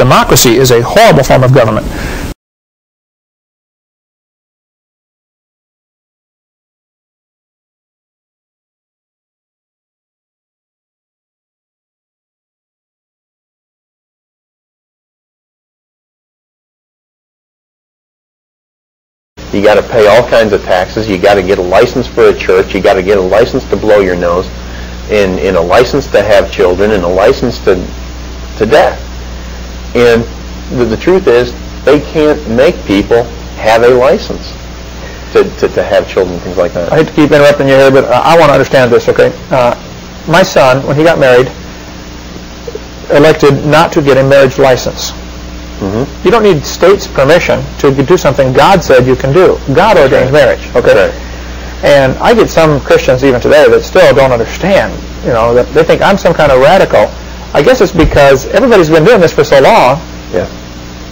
democracy is a horrible form of government. You got to pay all kinds of taxes. You got to get a license for a church. You got to get a license to blow your nose, and a license to have children, and a license to death. And the truth is, they can't make people have a license to have children, things like that. I hate to keep interrupting you here, but I want to understand this, okay? My son, when he got married, elected not to get a marriage license. You don't need state's permission to do something God said you can do. God ordains marriage, okay? And I get some Christians even today that still don't understand, that they think I'm some kind of radical. I guess it's because everybody's been doing this for so long. Yeah.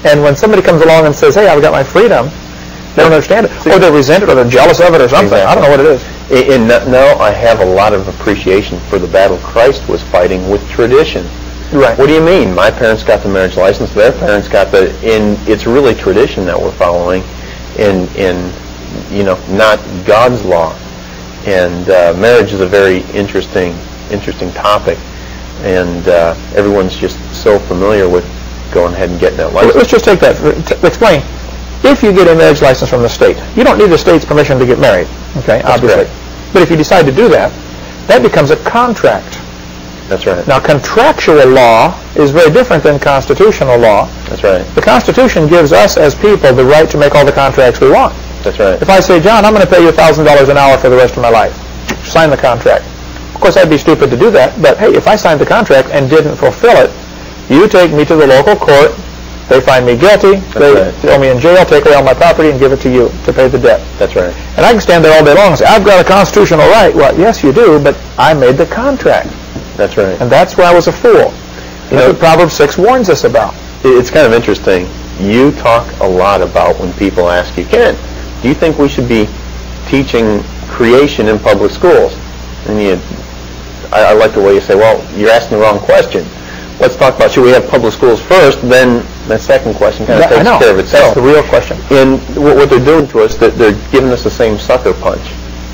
And when somebody comes along and says, hey, I've got my freedom, they don't understand it. Or they're resent it, or they're jealous of it, or something. Exactly. I don't know what it is. And now I have a lot of appreciation for the battle Christ was fighting with tradition. Right. What do you mean? My parents got the marriage license. Their parents got it's really tradition that we're following, in not God's law. And marriage is a very interesting topic, and everyone's just so familiar with going ahead and getting that license. Let's just take that. Explain. If you get a marriage license from the state, you don't need the state's permission to get married. Okay, That's obviously. correct. But if you decide to do that, that becomes a contract. That's right. Now, contractual law is very different than constitutional law. That's right. The Constitution gives us as people the right to make all the contracts we want. That's right. If I say, John, I'm going to pay you $1,000 an hour for the rest of my life, sign the contract. Of course, I'd be stupid to do that, but hey, if I signed the contract and didn't fulfill it, you take me to the local court, they find me guilty, they throw me in jail, take away all my property, and give it to you to pay the debt. That's right. And I can stand there all day long and say, I've got a constitutional right. Well, yes, you do, but I made the contract. That's right. And that's where I was a fool. That's what Proverbs 6 warns us about. It's kind of interesting. You talk a lot about when people ask you, Ken, do you think we should be teaching creation in public schools? And I like the way you say, well, you're asking the wrong question. Let's talk about, should we have public schools first? Then that second question kind of takes care of itself. That's the real question. And what they're doing to us, they're giving us the same sucker punch.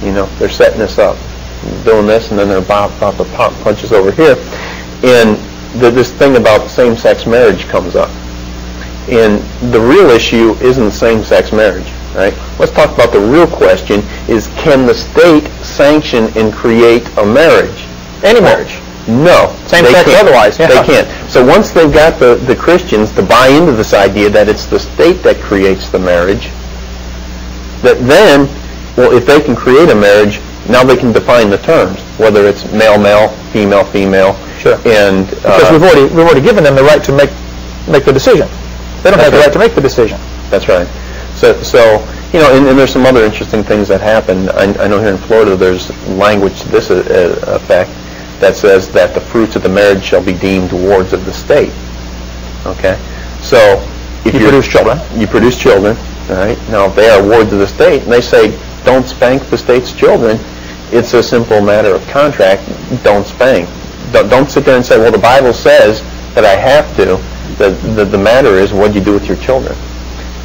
They're setting us up, doing this, and then they're about to pop punches over here. And this thing about same-sex marriage comes up. And the real issue isn't same-sex marriage, right? Let's talk about the real question is, can the state sanction and create a marriage? Any marriage? No. Same sex otherwise. Yeah. They can't. So once they've got the Christians to buy into this idea that it's the state that creates the marriage, that then, well, if they can create a marriage, now they can define the terms, whether it's male-male, female-female. Sure. And because we've already given them the right to make the decision. They don't have the right to make the decision. That's right. So and there's some other interesting things that happen. I know here in Florida there's language to this effect that says that the fruits of the marriage shall be deemed wards of the state. Okay? So if you produce children. You produce children, all right? Now, if they are wards of the state, and they say, don't spank the state's children, it's a simple matter of contract. Don't spank. Don't sit there and say, well, the Bible says that I have to. The matter is, what do you do with your children?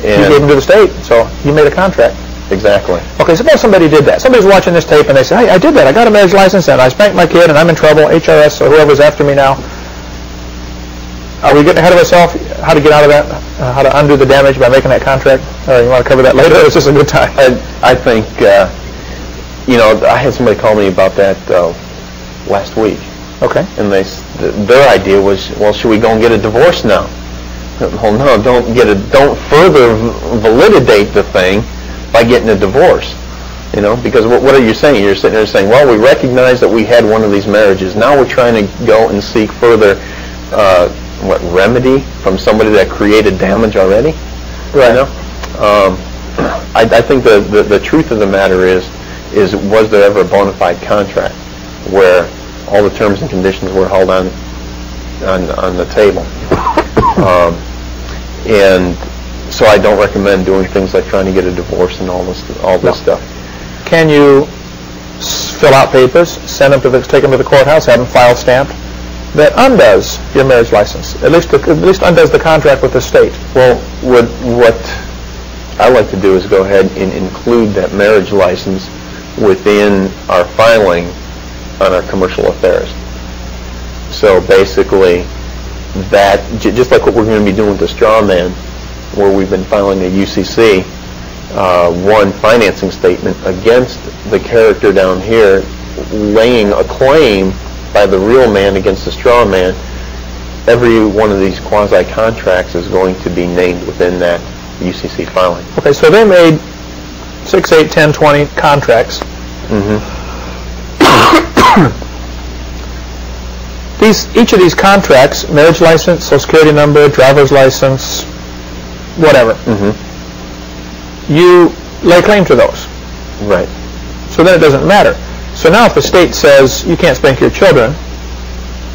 And you gave them to the state, so you made a contract. Exactly. Okay, suppose somebody did that. Somebody's watching this tape and they say, hey, I did that. I got a marriage license and I spanked my kid and I'm in trouble. HRS or whoever's after me now. Are we getting ahead of ourselves? How to get out of that? How to undo the damage by making that contract? Or you want to cover that later? Or is this a good time? I think, I had somebody call me about that last week. Okay. And their idea was, well, should we go and get a divorce now? Well, no, don't further validate the thing by getting a divorce, because what are you saying? You're sitting there saying, well, we recognize that we had one of these marriages. Now we're trying to go and seek further, remedy from somebody that created damage already? Right. I think the truth of the matter is was there ever a bona fide contract where all the terms and conditions were held on the table? And so I don't recommend doing things like trying to get a divorce and all this stuff. Can you fill out papers, take them to the courthouse, have them file stamped, that undoes your marriage license, at least undoes the contract with the state. Well, what I like to do is go ahead and include that marriage license within our filing on our commercial affairs. So basically, that, just like what we're going to be doing with the straw man, where we've been filing a UCC, one financing statement against the character down here, laying a claim by the real man against the straw man. Every one of these quasi-contracts is going to be named within that UCC filing. Okay, so they made 6, 8, 10, 20 contracts. Each of these contracts, marriage license, social security number, driver's license, whatever, you lay claim to those. Right. So then it doesn't matter. So now if the state says you can't spank your children,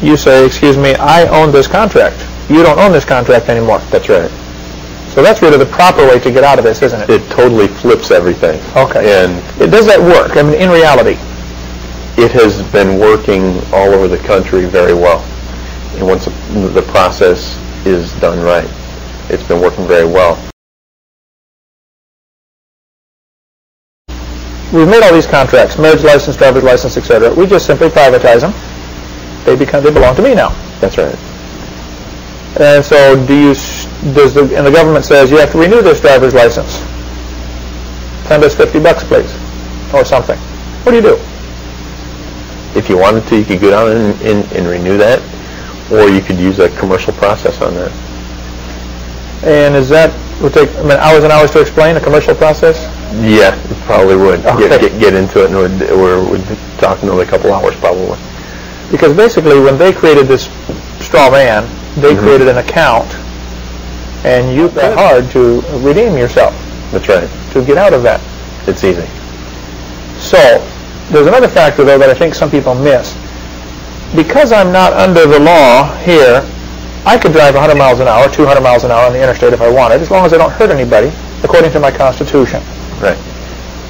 you say, excuse me, I own this contract. You don't own this contract anymore. That's right. So that's really the proper way to get out of this, isn't it? It totally flips everything. Okay. And does that work? I mean, in reality? It has been working all over the country very well. And once the process is done right, it's been working very well. We've made all these contracts, marriage license, driver's license, etc. We just simply privatize them. They belong to me now. That's right. And so and the government says you have to renew this driver's license. Send us $50, please, or something. What do you do? If you wanted to, you could go down and renew that, or you could use a commercial process on that. And would take hours and hours to explain a commercial process? Yeah, it probably would. Okay. Get into it, and we'd talk another couple hours probably. Because basically when they created this straw man, they created an account, and you got hard to redeem yourself. That's right. To get out of that. It's easy. So, there's another factor, though, that I think some people miss. Because I'm not under the law here, I could drive 100 miles an hour, 200 miles an hour on the interstate if I wanted, as long as I don't hurt anybody, according to my Constitution. Right.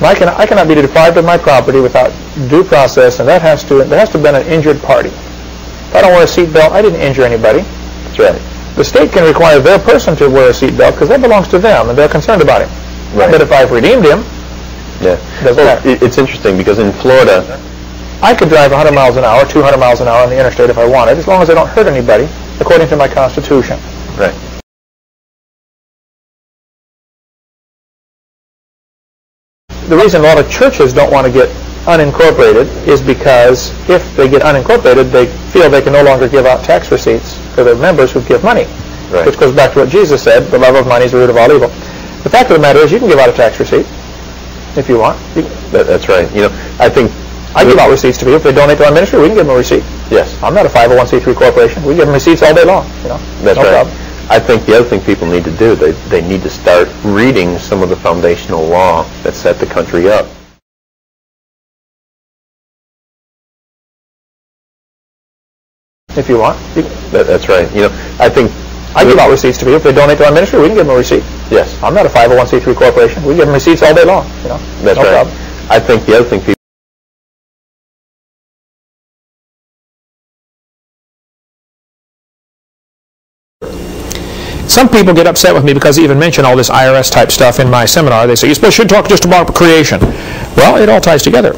I cannot be deprived of my property without due process, and there has to have been an injured party. If I don't wear a seatbelt, I didn't injure anybody. That's right. The state can require their person to wear a seatbelt because that belongs to them, and they're concerned about him. Right. But if I've redeemed him, doesn't matter. It's interesting because in Florida, I could drive 100 miles an hour, 200 miles an hour on the interstate if I wanted, as long as I don't hurt anybody, according to my Constitution. Right. The reason a lot of churches don't want to get unincorporated is because if they get unincorporated, they feel they can no longer give out tax receipts for their members who give money, which goes back to what Jesus said, the love of money is the root of all evil. The fact of the matter is you can give out a tax receipt if you want. That's right. I think I give out receipts to people. If they donate to our ministry, we can give them a receipt. Yes. I'm not a 501c3 corporation. We give them receipts all day long. That's no right. problem. I think the other thing people need to do, they need to start reading some of the foundational law that set the country up. If you want. That's right. I think I give out receipts to people. If they donate to our ministry, we can give them a receipt. Yes. I'm not a 501c3 corporation. We give them receipts all day long. That's no right. problem. I think the other thing people Some people get upset with me because I even mention all this IRS type stuff in my seminar. They say, you should talk just about creation. Well, it all ties together.